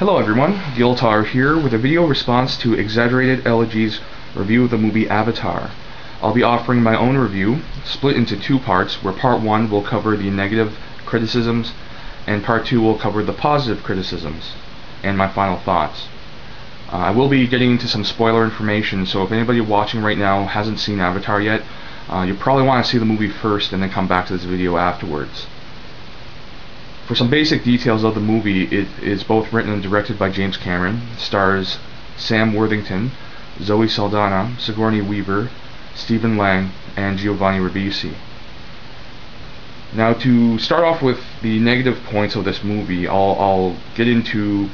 Hello everyone, Giltar here with a video response to ExaggeratedElegy's review of the movie Avatar. I'll be offering my own review, split into two parts, where part 1 will cover the negative criticisms, and part 2 will cover the positive criticisms, and my final thoughts. I will be getting into some spoiler information, so if anybody watching right now hasn't seen Avatar yet, you probably want to see the movie first and then come back to this video afterwards. For some basic details of the movie, it is both written and directed by James Cameron. It stars Sam Worthington, Zoey Saldana, Sigourney Weaver, Stephen Lang, and Giovanni Ribisi. Now, to start off with the negative points of this movie, I'll get into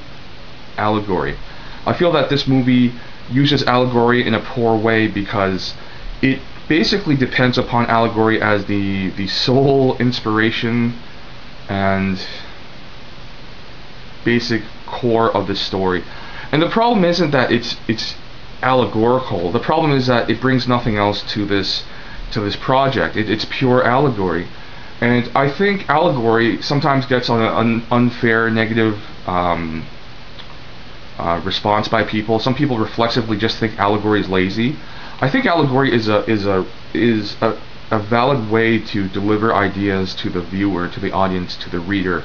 allegory. I feel that this movie uses allegory in a poor way because it basically depends upon allegory as the sole inspiration and basic core of the story. And the problem isn't that it's allegorical. The problem is that it brings nothing else to this project. It's pure allegory. And I think allegory sometimes gets on an unfair negative response by people. Some people reflexively just think allegory is lazy. I think allegory is a valid way to deliver ideas to the viewer, to the audience, to the reader,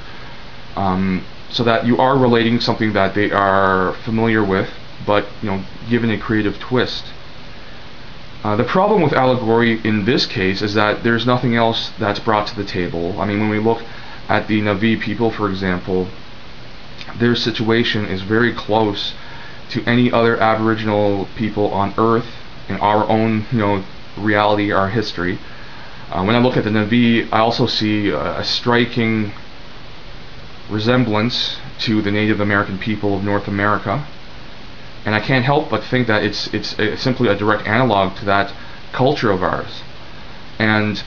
so that you are relating something that they are familiar with, but given a creative twist. The problem with allegory in this case is that there's nothing else that's brought to the table. I mean, when we look at the Na'vi people, for example, their situation is very close to any other Aboriginal people on Earth in our own, reality, our history. When I look at the Na'vi, I also see a striking resemblance to the Native American people of North America, and I can't help but think that it's simply a direct analog to that culture of ours. And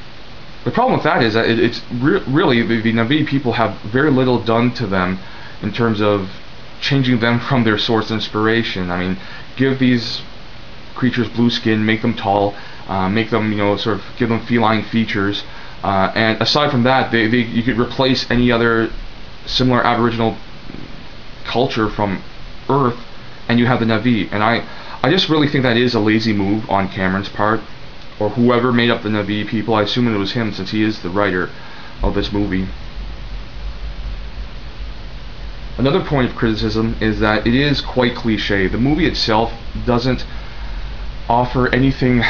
the problem with that is that it's really the Na'vi people have very little done to them in terms of changing them from their source of inspiration. I mean, give these creatures blue skin, make them tall, make them, sort of give them feline features, and aside from that, you could replace any other similar Aboriginal culture from Earth, and you have the Na'vi. And I just really think that is a lazy move on Cameron's part, or whoever made up the Na'vi people. I assume it was him, since he is the writer of this movie. Another point of criticism is that it is quite cliche. The movie itself doesn't offer anything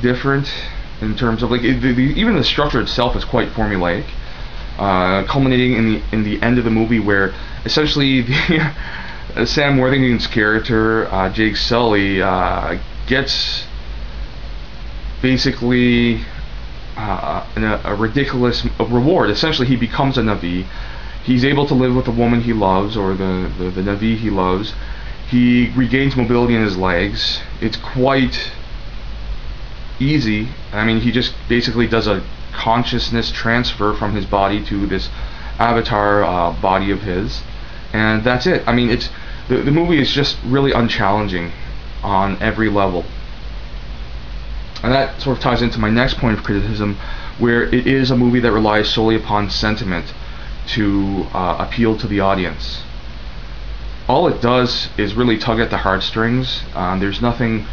different in terms of even the structure itself is quite formulaic, culminating in the end of the movie, where essentially Sam Worthington's character, Jake Sully, gets basically a ridiculous reward. Essentially, he becomes a Na'vi. He's able to live with the woman he loves, or the Na'vi he loves. He regains mobility in his legs. It's quite easy. I mean, he just basically does a consciousness transfer from his body to this avatar body of his, and that's it. I mean, the movie is just really unchallenging on every level. And that sort of ties into my next point of criticism, where it is a movie that relies solely upon sentiment to appeal to the audience. All it does is really tug at the heartstrings. There's nothing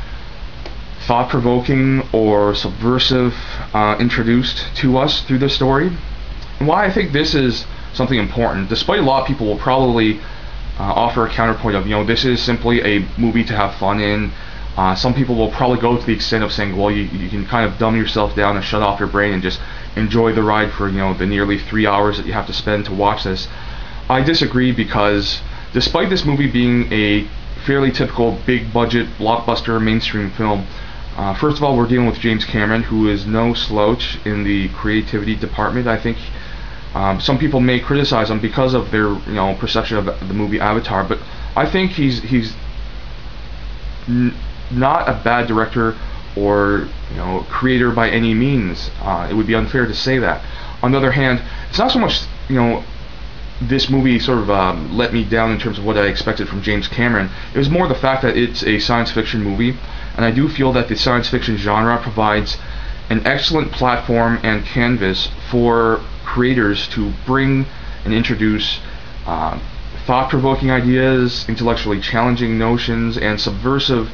thought-provoking or subversive introduced to us through the story. And why I think this is something important, despite a lot of people will probably offer a counterpoint of, this is simply a movie to have fun in. Some people will probably go to the extent of saying, well, you can kind of dumb yourself down and shut off your brain and just enjoy the ride for the nearly 3 hours that you have to spend to watch this. I disagree, because despite this movie being a fairly typical big budget blockbuster mainstream film, first of all, we're dealing with James Cameron, who is no slouch in the creativity department. I think some people may criticize him because of their perception of the movie Avatar, but I think he's not a bad director or creator by any means. It would be unfair to say that. On the other hand, it's not so much this movie sort of let me down in terms of what I expected from James Cameron. It was more the fact that it's a science fiction movie, and I do feel that the science fiction genre provides an excellent platform and canvas for creators to bring and introduce thought-provoking ideas, intellectually challenging notions, and subversive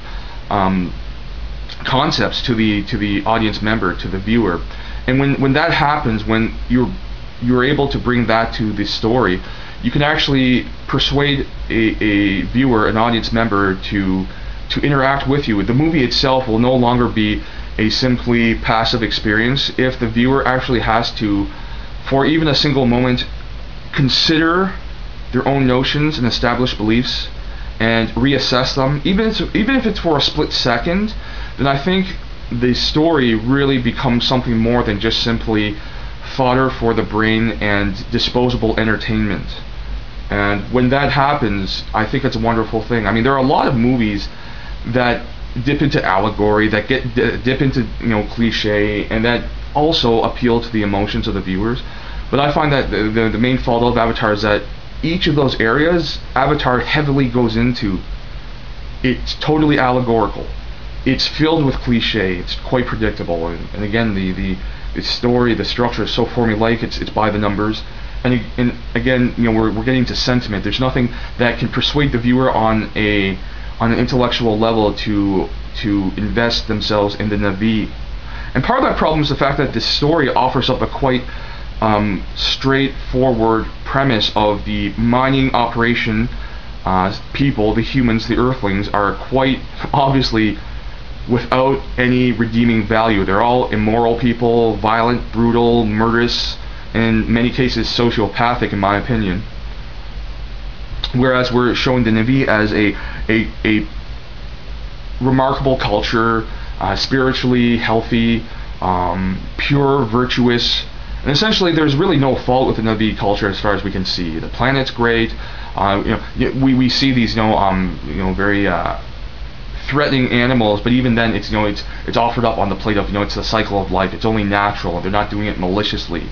concepts to the audience member, to the viewer. And when that happens, when you're able to bring that to the story, you can actually persuade a viewer, an audience member, to interact with you. The movie itself will no longer be a simply passive experience if the viewer actually has to, for even a single moment, consider their own notions and established beliefs and reassess them, even if it's for a split second. Then I think the story really becomes something more than just simply fodder for the brain and disposable entertainment. And when that happens, I think it's a wonderful thing. I mean, there are a lot of movies that dip into allegory, that dip into cliche, and that also appeal to the emotions of the viewers. But I find that the main fault of Avatar is that each of those areas, Avatar heavily goes into. It's totally allegorical. It's filled with cliche. It's quite predictable, and again, the story, the structure is so formulaic. It's by the numbers. And again, we're getting to sentiment. There's nothing that can persuade the viewer on an intellectual level to invest themselves in the Na'vi. And part of that problem is the fact that this story offers up a quite straightforward premise of the mining operation. People, the humans, the Earthlings, are quite obviously without any redeeming value. They're all immoral people, violent, brutal, murderous, and in many cases sociopathic, in my opinion. Whereas we're showing the Na'vi as a remarkable culture, spiritually healthy, pure, virtuous, and essentially there's really no fault with the Na'vi culture as far as we can see. The planet's great. We see these very threatening animals, but even then it's offered up on the plate of it's the cycle of life. It's only natural. They're not doing it maliciously.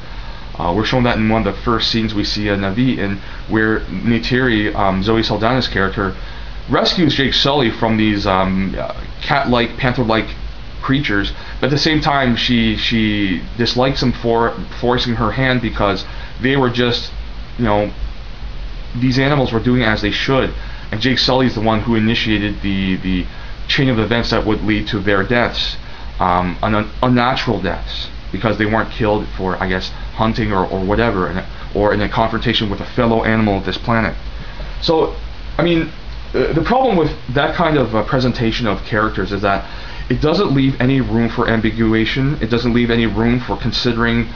We're shown that in one of the first scenes we see a Na'vi in, where Neytiri, Zoey Saldana's character, rescues Jake Sully from these cat-like, panther-like creatures, but at the same time she dislikes him for forcing her hand, because they were just, these animals were doing as they should, and Jake Sully's the one who initiated the chain of events that would lead to their deaths, unnatural deaths, because they weren't killed for, I guess, hunting or whatever, or in a confrontation with a fellow animal of this planet. So, I mean, the problem with that kind of presentation of characters is that it doesn't leave any room for ambiguation. It doesn't leave any room for considering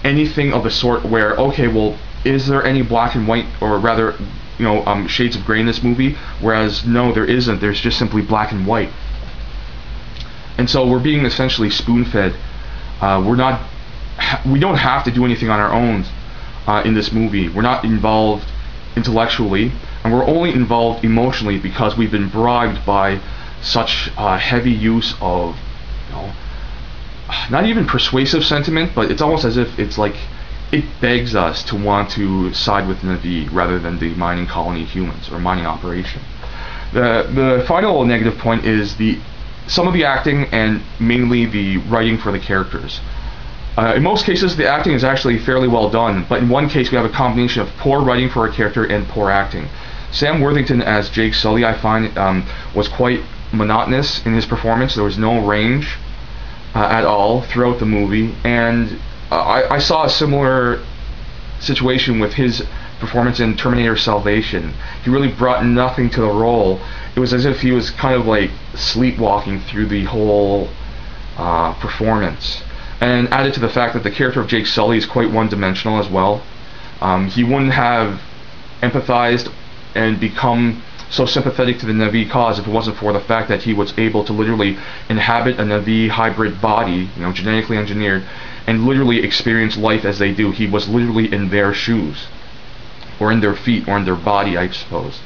anything of the sort where, okay, well, is there any black and white, or rather, shades of gray in this movie? Whereas, no, there isn't. There's just simply black and white. And so we're being essentially spoon-fed. We don't have to do anything on our own in this movie. We're not involved intellectually, and we're only involved emotionally because we've been bribed by such heavy use of, not even persuasive sentiment, but it's almost as if it's like it begs us to want to side with Na'vi rather than the mining colony humans or mining operation. The final negative point is some of the acting, and mainly the writing for the characters. In most cases, the acting is actually fairly well done, but in one case we have a combination of poor writing for a character and poor acting. Sam Worthington as Jake Sully, I find, was quite monotonous in his performance. There was no range at all throughout the movie, and I saw a similar situation with his performance in Terminator Salvation. He really brought nothing to the role. It was as if he was kind of like sleepwalking through the whole performance. And added to the fact that the character of Jake Sully is quite one-dimensional as well. He wouldn't have empathized and become so sympathetic to the Na'vi cause if it wasn't for the fact that he was able to literally inhabit a Na'vi hybrid body, genetically engineered, and literally experience life as they do. He was literally in their shoes, or in their feet, or in their body, I suppose.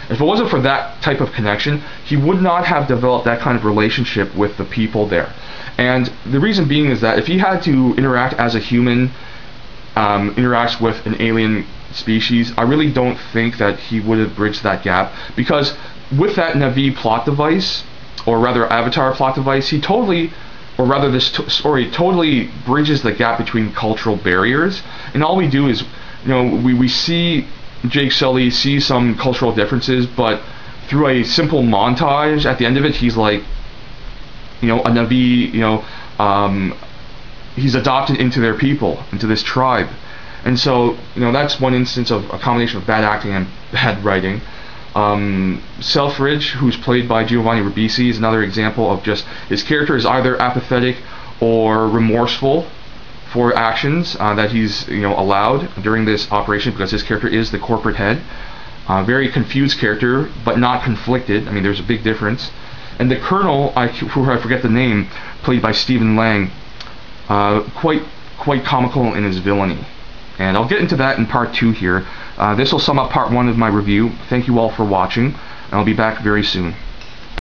If it wasn't for that type of connection, he would not have developed that kind of relationship with the people there. And the reason being is that if he had to interact as a human interacts with an alien species, I really don't think that he would have bridged that gap, because with that Na'vi plot device, or rather Avatar plot device, he totally, or rather this story totally bridges the gap between cultural barriers. And all we do is, we see Jake Sully sees some cultural differences, but through a simple montage at the end of it, he's like, you know, a Navi, you know, he's adopted into their people, into this tribe. And so, you know, that's one instance of a combination of bad acting and bad writing. Selfridge, who's played by Giovanni Ribisi, is another example of just his character is either apathetic or remorseful for actions that he's, you know, allowed during this operation, because his character is the corporate head. Very confused character, but not conflicted. I mean, there's a big difference. And the Colonel, who I forget the name, played by Stephen Lang, quite comical in his villainy. And I'll get into that in part 2 here. This will sum up part 1 of my review. Thank you all for watching, and I'll be back very soon.